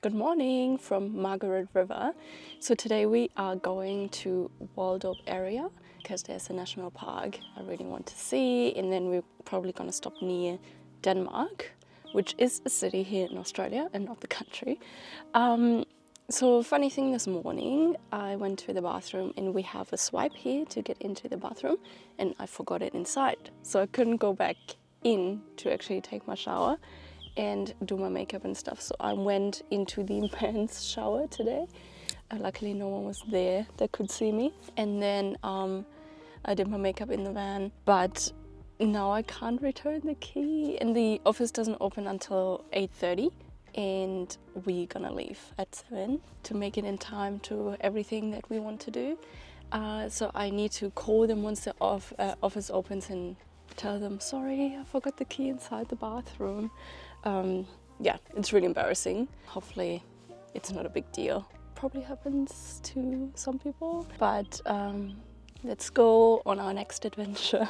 Good morning from Margaret River. So today we are going to Waldorf area because there's a national park I really want to see, and then we're probably going to stop near Denmark, which is a city here in Australia and not the country. So funny thing, this morning I went to the bathroom and we have a swipe here to get into the bathroom, and I forgot it inside, so I couldn't go back in to actually take my shower and do my makeup and stuff. So I went into the men's shower today. Luckily no one was there that could see me, and then I did my makeup in the van, but now I can't return the key, and the office doesn't open until 8:30, and we're gonna leave at 7 to make it in time to everything that we want to do. So I need to call them once the office opens and tell them, sorry, I forgot the key inside the bathroom. Yeah, it's really embarrassing. Hopefully it's not a big deal. Probably happens to some people, but let's go on our next adventure.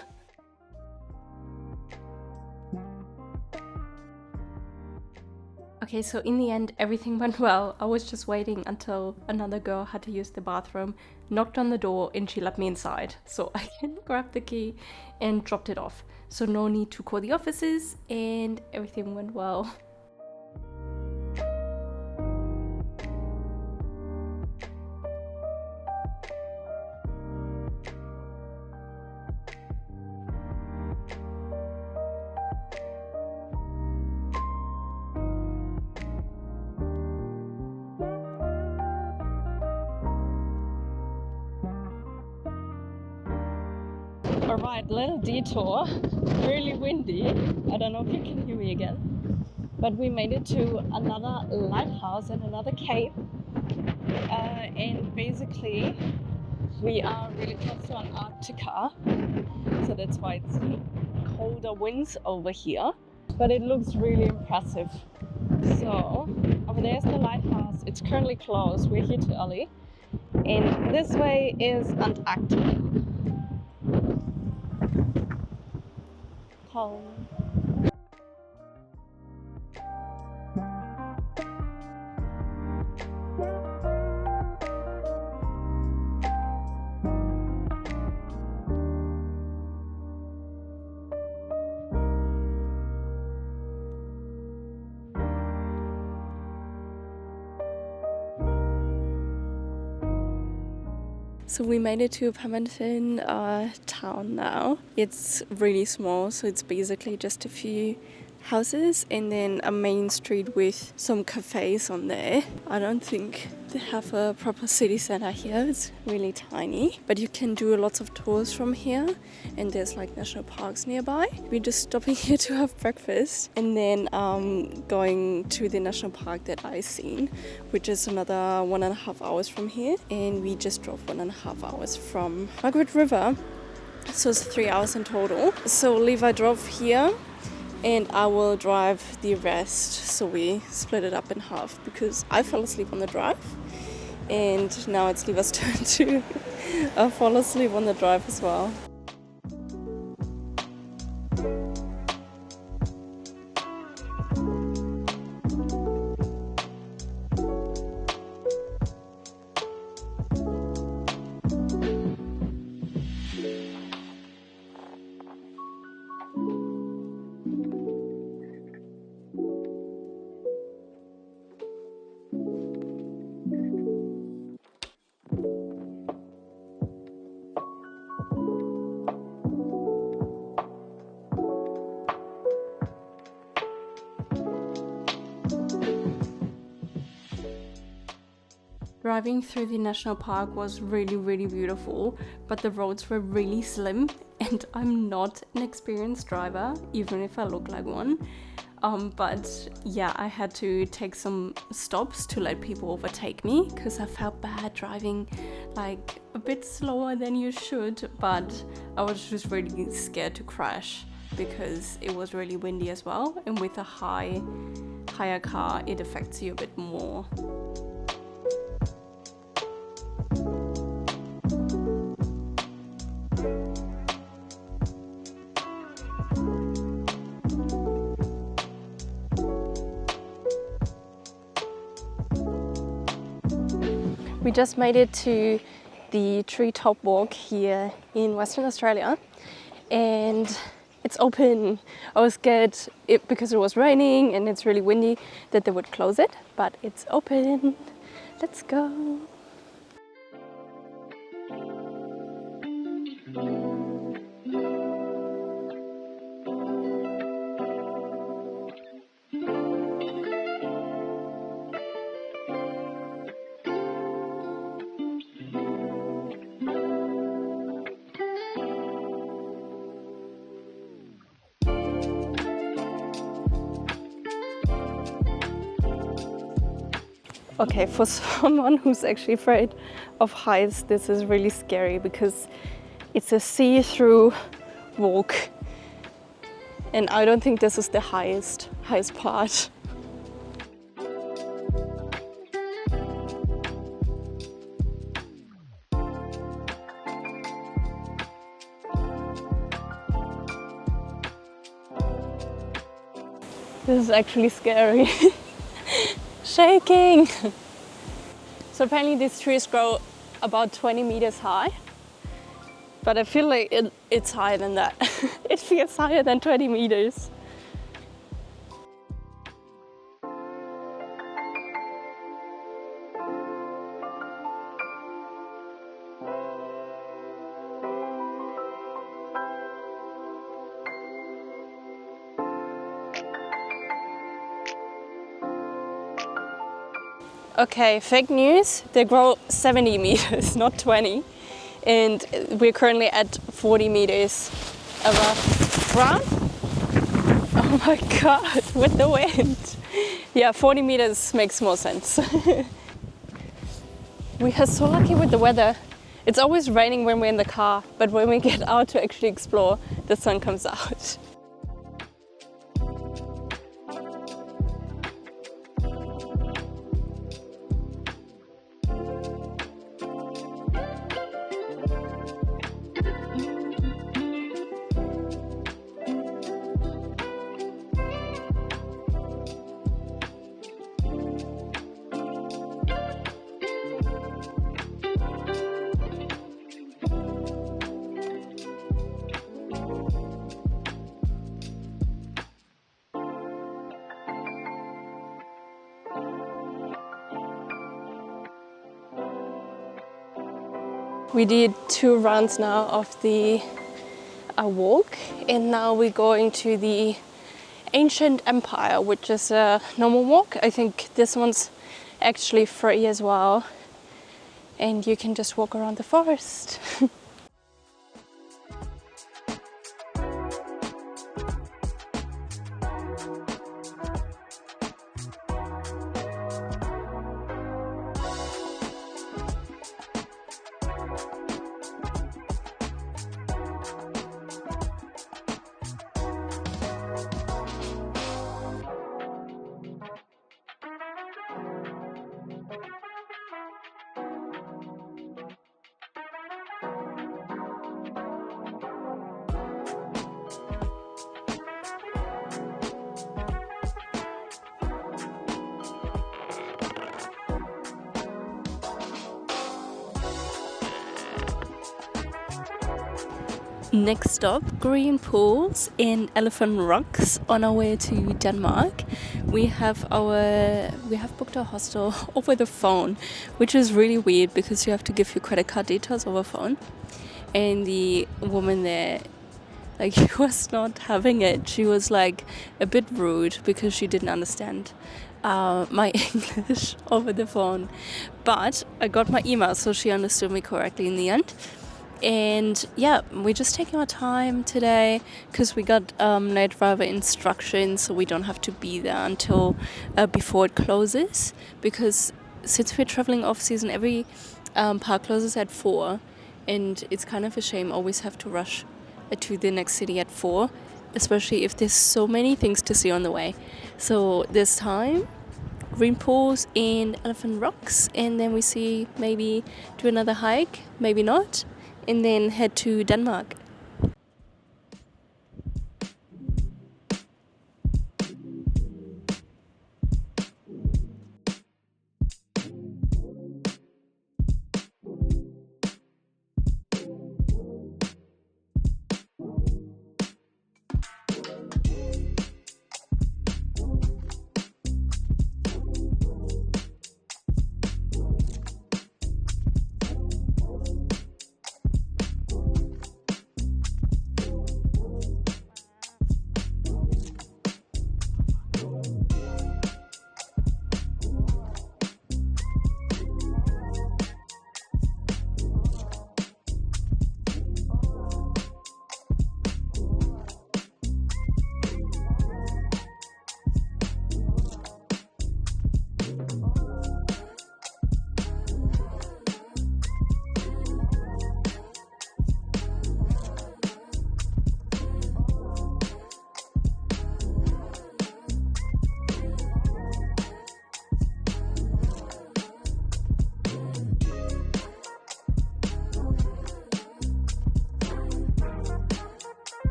Okay, so in the end, everything went well. I was just waiting until another girl had to use the bathroom, knocked on the door, and she let me inside. So I can grab the key and dropped it off. So no need to call the offices, and everything went well. Alright, little detour, really windy. I don't know if you can hear me again. But we made it to another lighthouse and another cape. And basically we are really close to Antarctica. So that's why it's colder winds over here. But it looks really impressive. So over there's the lighthouse. It's currently closed. We're here too early. And this way is Antarctica. Home. So we made it to Palmerton town now. It's really small, so it's basically just a few houses and then a main street with some cafes on there. I don't think they have a proper city center here. It's really tiny, but you can do lots of tours from here, and there's like national parks nearby. We're just stopping here to have breakfast and then going to the national park that I seen, which is another 1.5 hours from here, and we just drove 1.5 hours from Margaret River, so it's 3 hours in total. So Levi drove here and I will drive the rest. So we split it up in half because I fell asleep on the drive, and now it's Levi's turn to fall asleep on the drive as well. Driving through the national park was really beautiful, but the roads were really slim, and I'm not an experienced driver, even if I look like one. But yeah, I had to take some stops to let people overtake me because I felt bad driving like a bit slower than you should, but I was just really scared to crash because it was really windy as well, and with a higher car it affects you a bit more. We just made it to the treetop walk here in Western Australia, and it's open. I was scared because it was raining and it's really windy that they would close it, but it's open. Let's go. Okay, for someone who's actually afraid of heights, this is really scary because it's a see-through walk. And I don't think this is the highest part. This is actually scary. Shaking! So apparently these trees grow about 20 meters high, but I feel like it's higher than that. It feels higher than 20 meters. Okay, fake news, they grow 70 meters, not 20. And we're currently at 40 meters above ground. Oh my God, with the wind. Yeah, 40 meters makes more sense. We are so lucky with the weather. It's always raining when we're in the car, but when we get out to actually explore, the sun comes out. We did 2 rounds now of the walk, and now we're going to the Ancient Empire, which is a normal walk. I think this one's actually free as well, and you can just walk around the forest. Next stop, Green Pools in Elephant Rocks on our way to Denmark. We have booked our hostel over the phone, which is really weird because you have to give your credit card details over phone. And the woman there, like, she was not having it. She was like a bit rude because she didn't understand my English over the phone. But I got my email, so she understood me correctly in the end. And yeah, we're just taking our time today because we got night driver instructions, so we don't have to be there until before it closes. Because since we're traveling off season, every park closes at 4, and it's kind of a shame always have to rush to the next city at 4, especially if there's so many things to see on the way. So this time, Green Pools and Elephant Rocks, and then we maybe do another hike, maybe not, and then head to Denmark.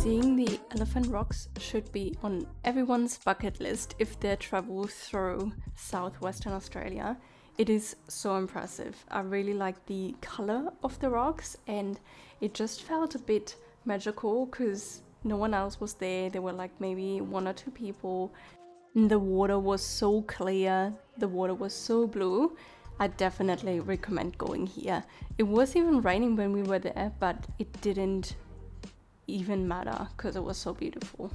Seeing the elephant rocks should be on everyone's bucket list if they travel through southwestern Australia. It is so impressive. I really like the color of the rocks, and it just felt a bit magical because no one else was there. There were like maybe 1 or 2 people. And the water was so clear, the water was so blue. I definitely recommend going here. It was even raining when we were there, but it didn't even matter because it was so beautiful.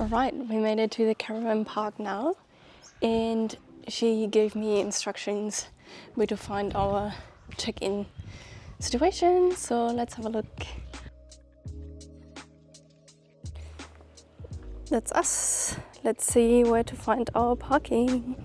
Alright, we made it to the caravan park now, and she gave me instructions where to find our check-in situation, so let's have a look. That's us. Let's see where to find our parking.